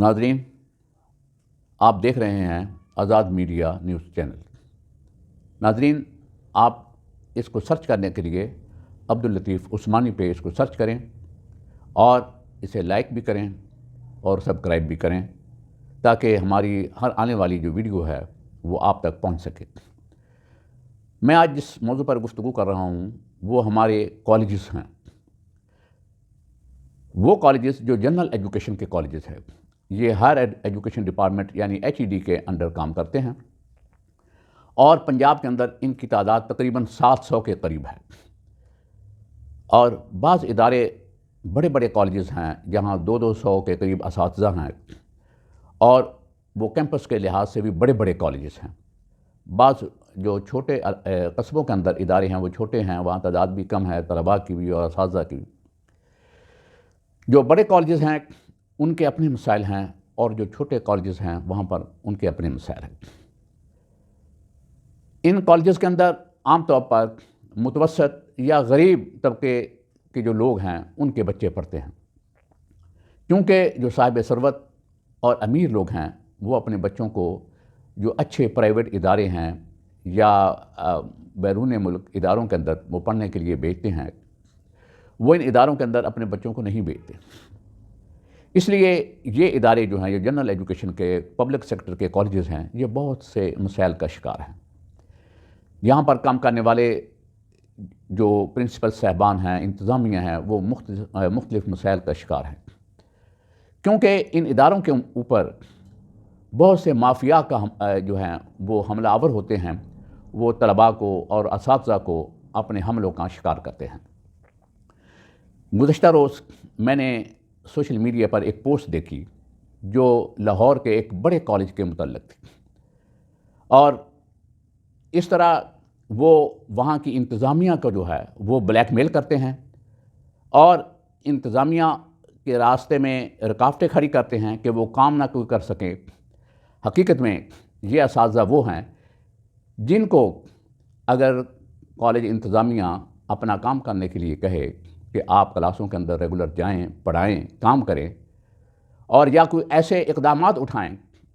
ناظرین، آپ دیکھ رہے ہیں آزاد میڈیا نیوز چینل۔ ناظرین، آپ اس کو سرچ کرنے کے لیے عبداللطیف عثمانی پہ اس کو سرچ کریں اور اسے لائک بھی کریں اور سبسکرائب بھی کریں تاکہ ہماری ہر آنے والی جو ویڈیو ہے وہ آپ تک پہنچ سکے۔ میں آج جس موضوع پر گفتگو کر رہا ہوں وہ ہمارے کالجز ہیں، وہ کالجز جو جنرل ایجوکیشن کے کالجز ہیں۔ یہ ہائر ایجوکیشن ڈپارٹمنٹ یعنی HED کے انڈر کام کرتے ہیں اور پنجاب کے اندر ان کی تعداد تقریباً 700 کے قریب ہے۔ اور بعض ادارے بڑے بڑے کالجز ہیں جہاں 200 کے قریب اساتذہ ہیں اور وہ کیمپس کے لحاظ سے بھی بڑے بڑے کالجز ہیں۔ بعض جو چھوٹے قصبوں کے اندر ادارے ہیں وہ چھوٹے ہیں، وہاں تعداد بھی کم ہے، طلباء کی بھی اور اساتذہ کی بھی۔ جو بڑے کالجز ہیں ان کے اپنے مسائل ہیں اور جو چھوٹے کالجز ہیں وہاں پر ان کے اپنے مسائل ہیں۔ ان کالجز کے اندر عام طور پر متوسط یا غریب طبقے کے جو لوگ ہیں ان کے بچے پڑھتے ہیں، کیونکہ جو صاحب ثروت اور امیر لوگ ہیں وہ اپنے بچوں کو جو اچھے پرائیویٹ ادارے ہیں یا بیرون ملک اداروں کے اندر وہ پڑھنے کے لیے بھیجتے ہیں، وہ ان اداروں کے اندر اپنے بچوں کو نہیں بھیجتے۔ اس لیے یہ ادارے جو ہیں، یہ جنرل ایجوکیشن کے پبلک سیکٹر کے کالجز ہیں، یہ بہت سے مسائل کا شکار ہیں۔ یہاں پر کام کرنے والے جو پرنسپل صاحبان ہیں، انتظامیہ ہیں، وہ مختلف مسائل کا شکار ہیں، کیونکہ ان اداروں کے اوپر بہت سے مافیا کا جو ہیں وہ حملہ آور ہوتے ہیں، وہ طلباء کو اور اساتذہ کو اپنے حملوں کا شکار کرتے ہیں۔ گزشتہ روز میں نے سوشل میڈیا پر ایک پوسٹ دیکھی جو لاہور کے ایک بڑے کالج کے متعلق تھی، اور اس طرح وہ وہاں کی انتظامیہ کو جو ہے وہ بلیک میل کرتے ہیں اور انتظامیہ کے راستے میں رکاوٹیں کھڑی کرتے ہیں کہ وہ کام نہ کوئی کر سکیں۔ حقیقت میں یہ اساتذہ وہ ہیں جن کو اگر کالج انتظامیہ اپنا کام کرنے کے لیے کہے کہ آپ کلاسوں کے اندر ریگولر جائیں، پڑھائیں، کام کریں، اور یا کوئی ایسے اقدامات اٹھائیں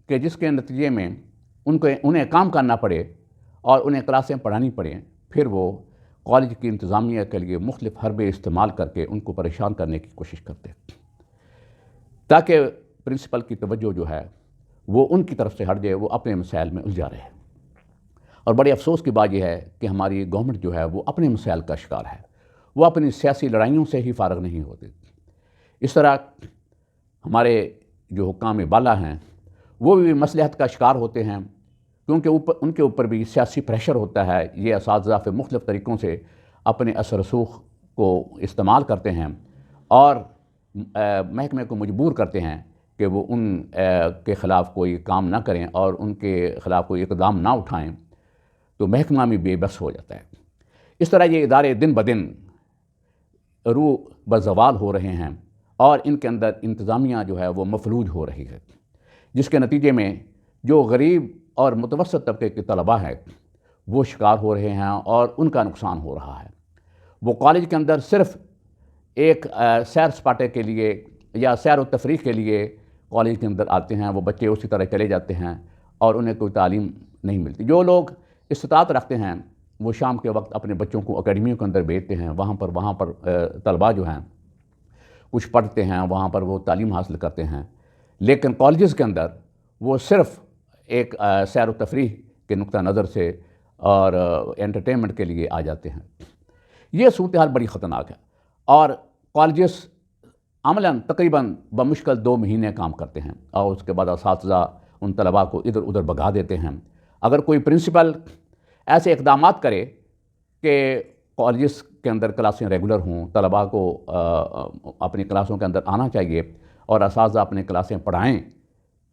کہ جس کے نتیجے میں انہیں کام کرنا پڑے اور انہیں کلاسیں پڑھانی پڑیں، پھر وہ کالج کی انتظامیہ کے لیے مختلف حربے استعمال کر کے ان کو پریشان کرنے کی کوشش کرتے ہیں تاکہ پرنسپل کی توجہ جو ہے وہ ان کی طرف سے ہٹ جائے، وہ اپنے مسائل میں الجھا رہے۔ اور بڑے افسوس کی بات یہ ہے کہ ہماری گورنمنٹ جو ہے وہ اپنے مسائل کا شکار ہے، وہ اپنی سیاسی لڑائیوں سے ہی فارغ نہیں ہوتے۔ اس طرح ہمارے جو حکام بالا ہیں وہ بھی مصلحت کا شکار ہوتے ہیں، کیونکہ ان کے اوپر بھی سیاسی پریشر ہوتا ہے۔ یہ اساتذہ پہ مختلف طریقوں سے اپنے اثر رسوخ کو استعمال کرتے ہیں اور محکمے کو مجبور کرتے ہیں کہ وہ ان کے خلاف کوئی کام نہ کریں اور ان کے خلاف کوئی اقدام نہ اٹھائیں، تو محکمہ بھی بے بس ہو جاتا ہے۔ اس طرح یہ ادارے دن بدن روح بزوال ہو رہے ہیں اور ان کے اندر انتظامیہ جو ہے وہ مفلوج ہو رہی ہے، جس کے نتیجے میں جو غریب اور متوسط طبقے کے طلباء ہیں وہ شکار ہو رہے ہیں اور ان کا نقصان ہو رہا ہے۔ وہ کالج کے اندر صرف ایک سیر سپاٹے کے لیے یا سیر و تفریح کے لیے کالج کے اندر آتے ہیں، وہ بچے اسی طرح چلے جاتے ہیں اور انہیں کوئی تعلیم نہیں ملتی۔ جو لوگ استطاعت رکھتے ہیں وہ شام کے وقت اپنے بچوں کو اکیڈمیوں کے اندر بھیجتے ہیں، وہاں پر طلباء جو ہیں کچھ پڑھتے ہیں، وہاں پر وہ تعلیم حاصل کرتے ہیں، لیکن کالجز کے اندر وہ صرف ایک سیر و تفریح کے نقطہ نظر سے اور انٹرٹینمنٹ کے لیے آ جاتے ہیں۔ یہ صورتحال بڑی خطرناک ہے اور کالجز عملاً تقریباً بمشکل 2 مہینے کام کرتے ہیں اور اس کے بعد اساتذہ ان طلباء کو ادھر ادھر بھگا دیتے ہیں۔ اگر کوئی پرنسپل ایسے اقدامات کرے کہ کالجز کے اندر کلاسیں ریگولر ہوں، طلباء کو اپنی کلاسوں کے اندر آنا چاہیے اور اساتذہ اپنے کلاسیں پڑھائیں،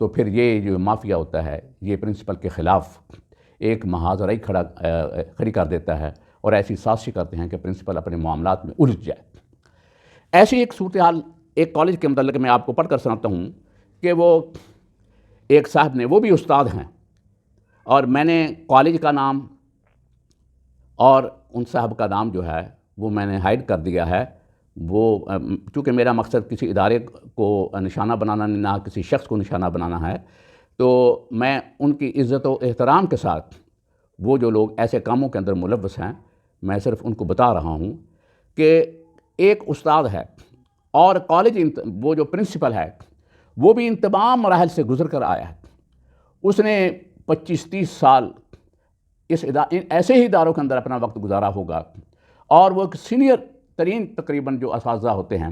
تو پھر یہ جو مافیا ہوتا ہے یہ پرنسپل کے خلاف ایک محاذرائی کھڑی کر دیتا ہے اور ایسی سازشیں کرتے ہیں کہ پرنسپل اپنے معاملات میں الجھ جائے۔ ایسی ایک صورتحال ایک کالج کے متعلق میں آپ کو پڑھ کر سناتا ہوں کہ وہ ایک صاحب نے، وہ بھی استاد ہیں، اور میں نے کالج کا نام اور ان صاحب کا نام جو ہے وہ میں نے ہائیڈ کر دیا ہے، وہ چونکہ میرا مقصد کسی ادارے کو نشانہ بنانا نہیں، نہ کسی شخص کو نشانہ بنانا ہے، تو میں ان کی عزت و احترام کے ساتھ وہ جو لوگ ایسے کاموں کے اندر ملوث ہیں، میں صرف ان کو بتا رہا ہوں کہ ایک استاد ہے اور کالج وہ جو پرنسپل ہے وہ بھی ان تمام مراحل سے گزر کر آیا ہے۔ اس نے 25-30 سال ایسے ہی اداروں کے اندر اپنا وقت گزارا ہوگا، اور وہ ایک سینئر ترین تقریباً جو اساتذہ ہوتے ہیں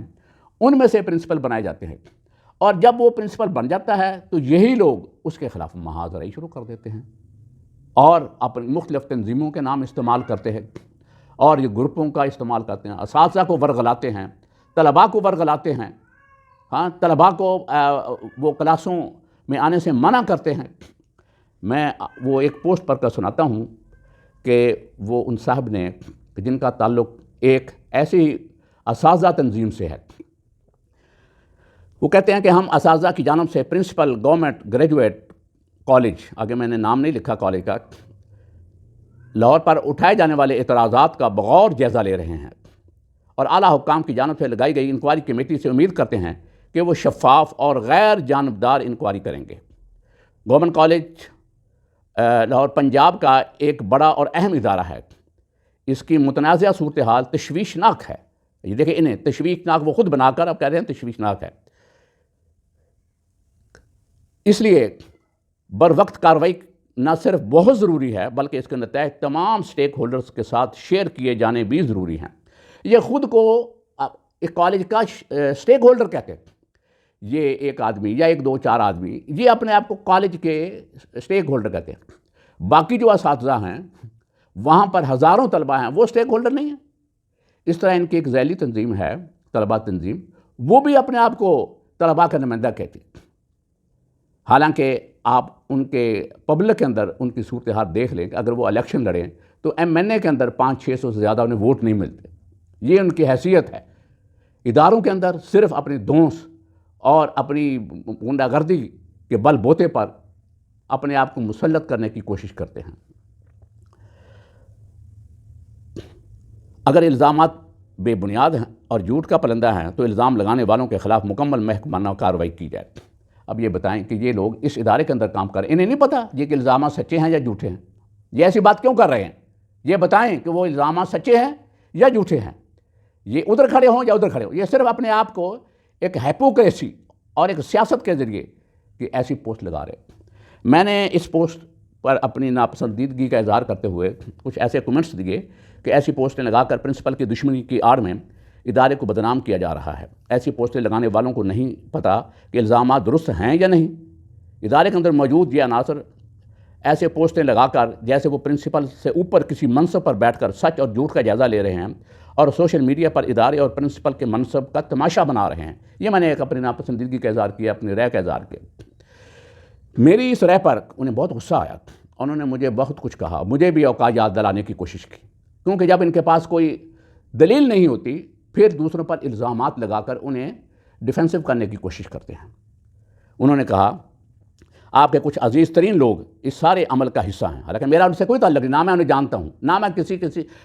ان میں سے پرنسپل بنائے جاتے ہیں، اور جب وہ پرنسپل بن جاتا ہے تو یہی لوگ اس کے خلاف محاذرے شروع کر دیتے ہیں اور اپنی مختلف تنظیموں کے نام استعمال کرتے ہیں، اور یہ گروپوں کا استعمال کرتے ہیں، اساتذہ کو ورغلاتے ہیں، طلباء کو ورغلاتے ہیں، طلباء کو وہ کلاسوں میں آنے سے منع کرتے ہیں۔ میں وہ ایک پوسٹ پڑھ کر سناتا ہوں کہ وہ ان صاحب نے، جن کا تعلق ایک ایسی اساتذہ تنظیم سے ہے، وہ کہتے ہیں کہ ہم اساتذہ کی جانب سے پرنسپل گورنمنٹ گریجویٹ کالج، آگے میں نے نام نہیں لکھا کالج کا، لاہور پر اٹھائے جانے والے اعتراضات کا بغور جائزہ لے رہے ہیں، اور اعلیٰ حکام کی جانب سے لگائی گئی انکوائری کمیٹی سے امید کرتے ہیں کہ وہ شفاف اور غیر جانبدار انکوائری کریں گے۔ گورنمنٹ کالج لاہور پنجاب کا ایک بڑا اور اہم ادارہ ہے۔ اس کی متنازع صورتحال تشویشناک ہے۔ یہ دیکھیں، انہیں تشویشناک وہ خود بنا کر اب کہہ رہے ہیں تشویشناک ہے۔ اس لیے بر وقت کارروائی نہ صرف بہت ضروری ہے، بلکہ اس کے نتائج تمام سٹیک ہولڈرز کے ساتھ شیئر کیے جانے بھی ضروری ہیں۔ یہ خود کو ایک کالج کا سٹیک ہولڈر کہتے ہیں۔ یہ ایک آدمی یا ایک دو چار آدمی، یہ اپنے آپ کو کالج کے سٹیک ہولڈر کہتے ہیں۔ باقی جو اساتذہ ہیں وہاں پر ہزاروں طلباء ہیں، وہ سٹیک ہولڈر نہیں ہیں۔ اس طرح ان کی ایک ذیلی تنظیم ہے، طلباء تنظیم، وہ بھی اپنے آپ کو طلباء کا نمائندہ کہتی ہے، حالانکہ آپ ان کے پبلک کے اندر ان کی صورتحال دیکھ لیں کہ اگر وہ الیکشن لڑیں تو MNA کے اندر 500-600 سے زیادہ انہیں ووٹ نہیں ملتے۔ یہ ان کی حیثیت ہے۔ اداروں کے اندر صرف اپنی دھونس اور اپنی غنڈہ گردی کے بل بوتے پر اپنے آپ کو مسلط کرنے کی کوشش کرتے ہیں۔ اگر الزامات بے بنیاد ہیں اور جھوٹ کا پلندہ ہیں تو الزام لگانے والوں کے خلاف مکمل محکمانہ کارروائی کی جائے۔ اب یہ بتائیں کہ یہ لوگ اس ادارے کے اندر کام کر رہے ہیں، انہیں نہیں پتہ یہ کہ الزامات سچے ہیں یا جھوٹے ہیں؟ یہ ایسی بات کیوں کر رہے ہیں؟ یہ بتائیں کہ وہ الزامات سچے ہیں یا جھوٹے ہیں، یہ ادھر کھڑے ہوں یا ادھر کھڑے ہوں۔ یہ صرف اپنے آپ کو ایک ہیپوکریسی اور ایک سیاست کے ذریعے کہ ایسی پوسٹ لگا رہے۔ میں نے اس پوسٹ پر اپنی ناپسندیدگی کا اظہار کرتے ہوئے کچھ ایسے کمنٹس دیے کہ ایسی پوسٹیں لگا کر پرنسپل کی دشمنی کی آڑ میں ادارے کو بدنام کیا جا رہا ہے۔ ایسی پوسٹیں لگانے والوں کو نہیں پتہ کہ الزامات درست ہیں یا نہیں۔ ادارے کے اندر موجود یہ عناصر ایسے پوسٹیں لگا کر جیسے وہ پرنسپل سے اوپر کسی منصب پر بیٹھ کر سچ اور جھوٹ کا جائزہ لے رہے ہیں اور سوشل میڈیا پر ادارے اور پرنسپل کے منصب کا تماشا بنا رہے ہیں۔ یہ میں نے ایک اپنی ناپسندیدگی کا اظہار کیا، اپنی رائے کا اظہار کیا۔ میری اس رائے پر انہیں بہت غصہ آیا، انہوں نے مجھے بہت کچھ کہا، مجھے بھی اوقات یاد دلانے کی کوشش کی، کیونکہ جب ان کے پاس کوئی دلیل نہیں ہوتی پھر دوسروں پر الزامات لگا کر انہیں ڈیفینسو کرنے کی کوشش کرتے ہیں۔ انہوں نے کہا آپ کے کچھ عزیز ترین لوگ اس سارے عمل کا حصہ ہیں، حالانکہ میرا ان سے کوئی تعلق نہیں، نہ میں انہیں جانتا ہوں، نہ میں کسی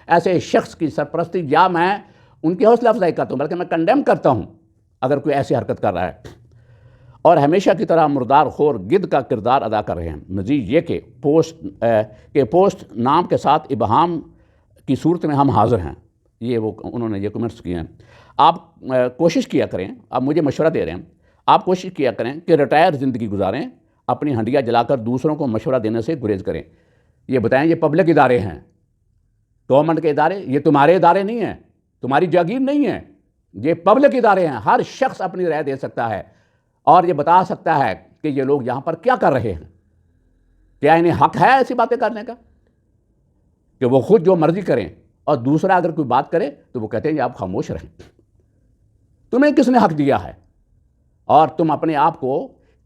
ایسے شخص کی سرپرستی یا میں ان کی حوصلہ افزائی کرتا ہوں، بلکہ میں کنڈیم کرتا ہوں اگر کوئی ایسی حرکت کر رہا ہے، اور ہمیشہ کی طرح مردار خور گدھ کا کردار ادا کر رہے ہیں۔ مزید یہ کہ پوسٹ نام کے ساتھ ابہام کی صورت میں ہم حاضر ہیں۔ یہ وہ انہوں نے یہ کمنٹس کیے ہیں۔ آپ کوشش کیا کریں، آپ مجھے مشورہ دے رہے ہیں، آپ کوشش کیا کریں کہ ریٹائر زندگی گزاریں، اپنی ہنڈیا جلا کر دوسروں کو مشورہ دینے سے گریز کریں۔ یہ بتائیں، یہ پبلک ادارے ہیں، گورنمنٹ کے ادارے، یہ تمہارے ادارے نہیں ہیں، تمہاری جاگیر نہیں ہے، یہ پبلک ادارے ہیں۔ ہر شخص اپنی رائے دے سکتا ہے اور یہ بتا سکتا ہے کہ یہ لوگ یہاں پر کیا کر رہے ہیں۔ کیا انہیں حق ہے ایسی باتیں کرنے کا کہ وہ خود جو مرضی کریں، اور دوسرا اگر کوئی بات کرے تو وہ کہتے ہیں کہ آپ خاموش رہیں؟ تمہیں کس نے حق دیا ہے؟ اور تم اپنے آپ کو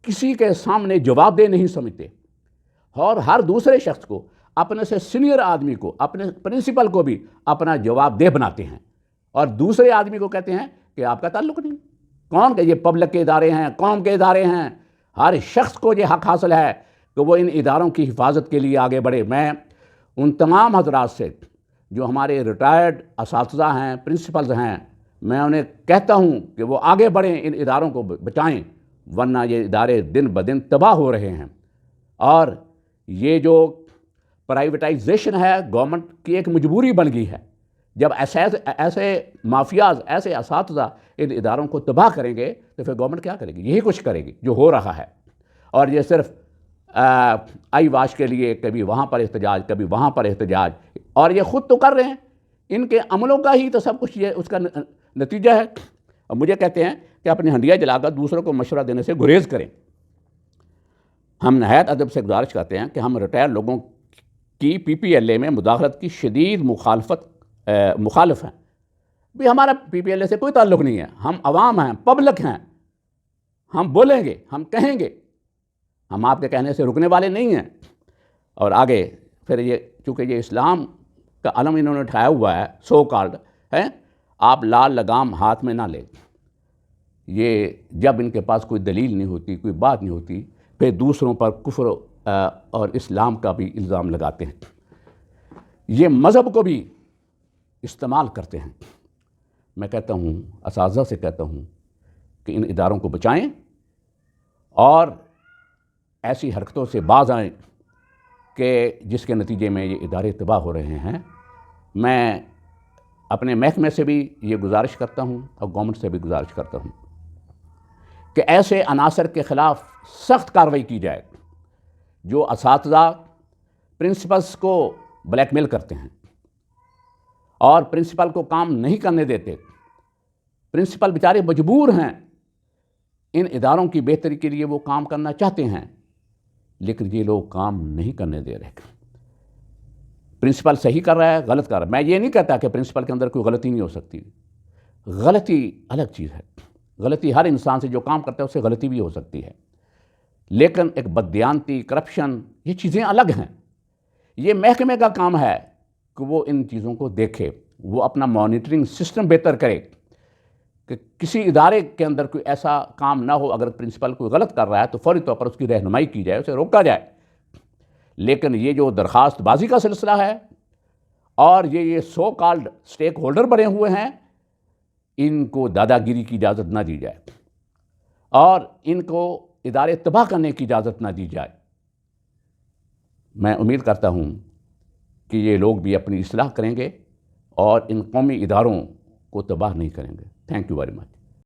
کسی کے سامنے جواب دہ نہیں سمجھتے، اور ہر دوسرے شخص کو، اپنے سے سینئر آدمی کو، اپنے پرنسپل کو بھی اپنا جواب دہ بناتے ہیں، اور دوسرے آدمی کو کہتے ہیں کہ آپ کا تعلق نہیں۔ کون کہ یہ پبلک کے ادارے ہیں، قوم کے ادارے ہیں، ہر شخص کو یہ حق حاصل ہے کہ وہ ان اداروں کی حفاظت کے لیے آگے بڑھے۔ میں ان تمام حضرات سے جو ہمارے ریٹائرڈ اساتذہ ہیں، پرنسپلز ہیں، میں انہیں کہتا ہوں کہ وہ آگے بڑھیں، ان اداروں کو بچائیں، ورنہ یہ ادارے دن بدن تباہ ہو رہے ہیں۔ اور یہ جو پرائیویٹائزیشن ہے گورنمنٹ کی ایک مجبوری بن گئی ہے۔ جب ایسے مافیاز، ایسے اساتذہ ان اداروں کو تباہ کریں گے تو پھر گورنمنٹ کیا کرے گی؟ یہی کچھ کرے گی جو ہو رہا ہے۔ اور یہ صرف آئی واش کے لیے کبھی وہاں پر احتجاج، کبھی وہاں پر احتجاج، اور یہ خود تو کر رہے ہیں، ان کے عملوں کا ہی تو سب کچھ یہ اس کا نتیجہ ہے۔ اور مجھے کہتے ہیں کہ اپنی ہنڈیا جلا کر دوسروں کو مشورہ دینے سے گریز کریں۔ ہم نہایت ادب سے گزارش کرتے ہیں کہ ہم ریٹائر لوگوں کی پی پی ایل اے میں مداخلت کی شدید مخالف ہیں۔ بھی ہمارا پی پی ایل اے سے کوئی تعلق نہیں ہے، ہم عوام ہیں، پبلک ہیں، ہم بولیں گے، ہم کہیں گے، ہم آپ کے کہنے سے رکنے والے نہیں ہیں۔ اور آگے پھر یہ چونکہ یہ اسلام کا علم انہوں نے اٹھایا ہوا ہے، سو کالڈ ہے، آپ لال لگام ہاتھ میں نہ لیں۔ یہ جب ان کے پاس کوئی دلیل نہیں ہوتی، کوئی بات نہیں ہوتی، پھر دوسروں پر کفر اور اسلام کا بھی الزام لگاتے ہیں۔ یہ مذہب کو بھی استعمال کرتے ہیں۔ میں کہتا ہوں، اساتذہ سے کہتا ہوں کہ ان اداروں کو بچائیں اور ایسی حرکتوں سے باز آئیں کہ جس کے نتیجے میں یہ ادارے تباہ ہو رہے ہیں۔ میں اپنے محکمے سے بھی یہ گزارش کرتا ہوں اور گورنمنٹ سے بھی گزارش کرتا ہوں کہ ایسے عناصر کے خلاف سخت کارروائی کی جائے جو اساتذہ پرنسپلس کو بلیک میل کرتے ہیں اور پرنسپل کو کام نہیں کرنے دیتے۔ پرنسپل بیچارے مجبور ہیں، ان اداروں کی بہتری کے لیے وہ کام کرنا چاہتے ہیں، لیکن یہ لوگ کام نہیں کرنے دے رہے۔ پرنسپل صحیح کر رہا ہے، غلط کر رہا ہے۔ میں یہ نہیں کہتا کہ پرنسپل کے اندر کوئی غلطی نہیں ہو سکتی، غلطی الگ چیز ہے، غلطی ہر انسان سے جو کام کرتا ہے اس سے غلطی بھی ہو سکتی ہے، لیکن ایک بددیانتی، کرپشن، یہ چیزیں الگ ہیں۔ یہ محکمے کا کام ہے کہ وہ ان چیزوں کو دیکھے، وہ اپنا مانیٹرنگ سسٹم بہتر کرے کہ کسی ادارے کے اندر کوئی ایسا کام نہ ہو۔ اگر پرنسپل کوئی غلط کر رہا ہے تو فوری طور پر اس کی رہنمائی کی جائے، اسے روکا جائے۔ لیکن یہ جو درخواست بازی کا سلسلہ ہے اور یہ سو کالڈ سٹیک ہولڈر بنے ہوئے ہیں، ان کو دادا گیری کی اجازت نہ دی جائے اور ان کو ادارے تباہ کرنے کی اجازت نہ دی جائے۔ میں امید کرتا ہوں کہ یہ لوگ بھی اپنی اصلاح کریں گے اور ان قومی اداروں کو تباہ نہیں کریں گے۔ Thank you very much.